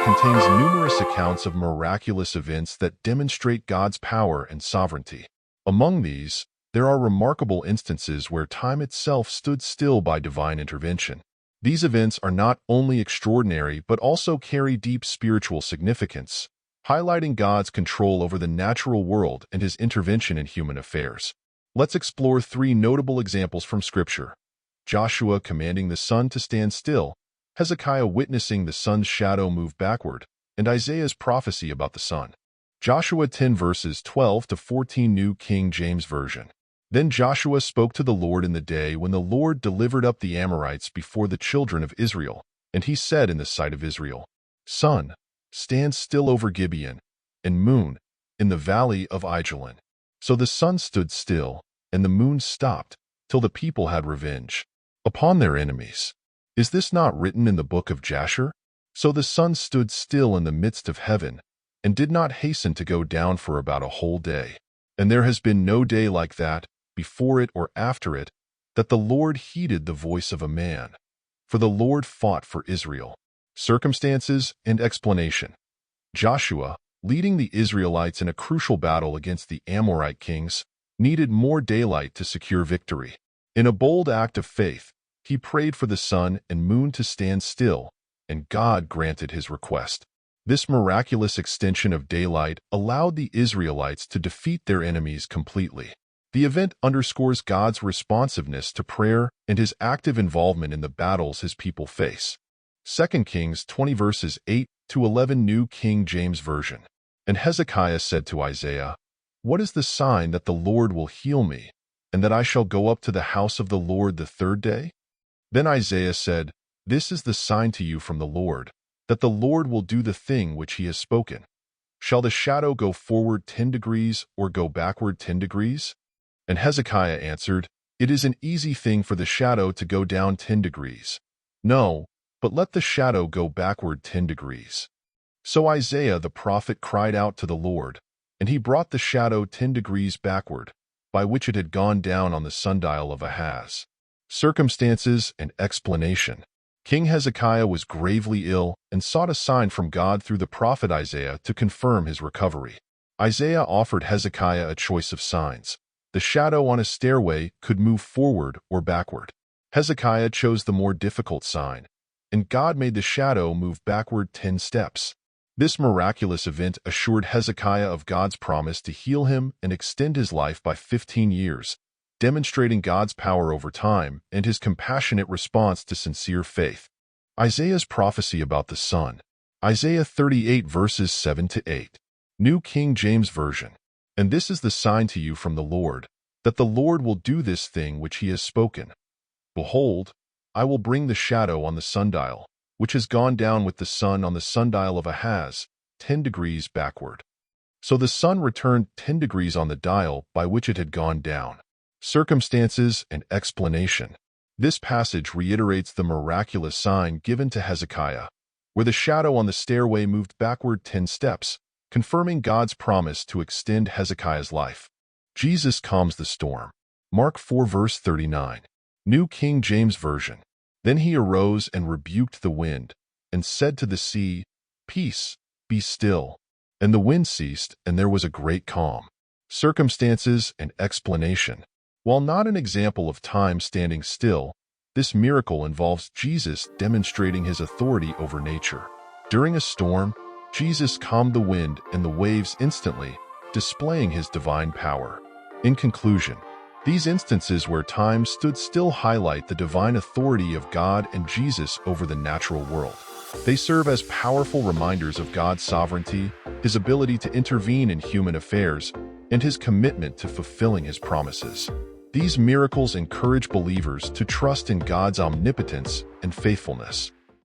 contains numerous accounts of miraculous events that demonstrate God's power and sovereignty. Among these, there are remarkable instances where time itself stood still by divine intervention. These events are not only extraordinary but also carry deep spiritual significance, highlighting God's control over the natural world and his intervention in human affairs. Let's explore three notable examples from Scripture: Joshua commanding the sun to stand still, Hezekiah witnessing the sun's shadow move backward, and Isaiah's prophecy about the sun. Joshua 10 verses 12 to 14, New King James Version. Then Joshua spoke to the Lord in the day when the Lord delivered up the Amorites before the children of Israel, and he said in the sight of Israel, Sun, stand still over Gibeon, and moon, in the valley of Ajalon. So the sun stood still, and the moon stopped, till the people had revenge upon their enemies. Is this not written in the book of Jasher? So the sun stood still in the midst of heaven, and did not hasten to go down for about a whole day. And there has been no day like that, before it or after it, that the Lord heeded the voice of a man. For the Lord fought for Israel. Circumstances and explanation. Joshua, leading the Israelites in a crucial battle against the Amorite kings, needed more daylight to secure victory. In a bold act of faith, he prayed for the sun and moon to stand still, and God granted his request. This miraculous extension of daylight allowed the Israelites to defeat their enemies completely. The event underscores God's responsiveness to prayer and his active involvement in the battles his people face. 2 Kings 20 verses 8 to 11, New King James Version. And Hezekiah said to Isaiah, What is the sign that the Lord will heal me, and that I shall go up to the house of the Lord the third day? Then Isaiah said, This is the sign to you from the Lord, that the Lord will do the thing which he has spoken. Shall the shadow go forward 10 degrees or go backward 10 degrees? And Hezekiah answered, It is an easy thing for the shadow to go down 10 degrees. No, but let the shadow go backward 10 degrees. So Isaiah the prophet cried out to the Lord, and he brought the shadow 10 degrees backward, by which it had gone down on the sundial of Ahaz. Circumstances and explanation. King Hezekiah was gravely ill and sought a sign from God through the prophet Isaiah to confirm his recovery. Isaiah offered Hezekiah a choice of signs. The shadow on a stairway could move forward or backward. Hezekiah chose the more difficult sign, and God made the shadow move backward 10 steps. This miraculous event assured Hezekiah of God's promise to heal him and extend his life by 15 years, demonstrating God's power over time and his compassionate response to sincere faith. Isaiah's prophecy about the sun. Isaiah 38 verses 7 to 8. New King James Version. And this is the sign to you from the Lord, that the Lord will do this thing which he has spoken. Behold, I will bring the shadow on the sundial, which has gone down with the sun on the sundial of Ahaz, 10 degrees backward. So the sun returned 10 degrees on the dial by which it had gone down. Circumstances and explanation. This passage reiterates the miraculous sign given to Hezekiah, where the shadow on the stairway moved backward 10 steps, confirming God's promise to extend Hezekiah's life. Jesus calms the storm. Mark 4 verse 39. New King James Version. Then he arose and rebuked the wind, and said to the sea, Peace, be still. And the wind ceased, and there was a great calm. Circumstances and explanation. While not an example of time standing still, this miracle involves Jesus demonstrating his authority over nature. During a storm, Jesus calmed the wind and the waves instantly, displaying his divine power. In conclusion, these instances where time stood still highlight the divine authority of God and Jesus over the natural world. They serve as powerful reminders of God's sovereignty, his ability to intervene in human affairs, and his commitment to fulfilling his promises. These miracles encourage believers to trust in God's omnipotence and faithfulness.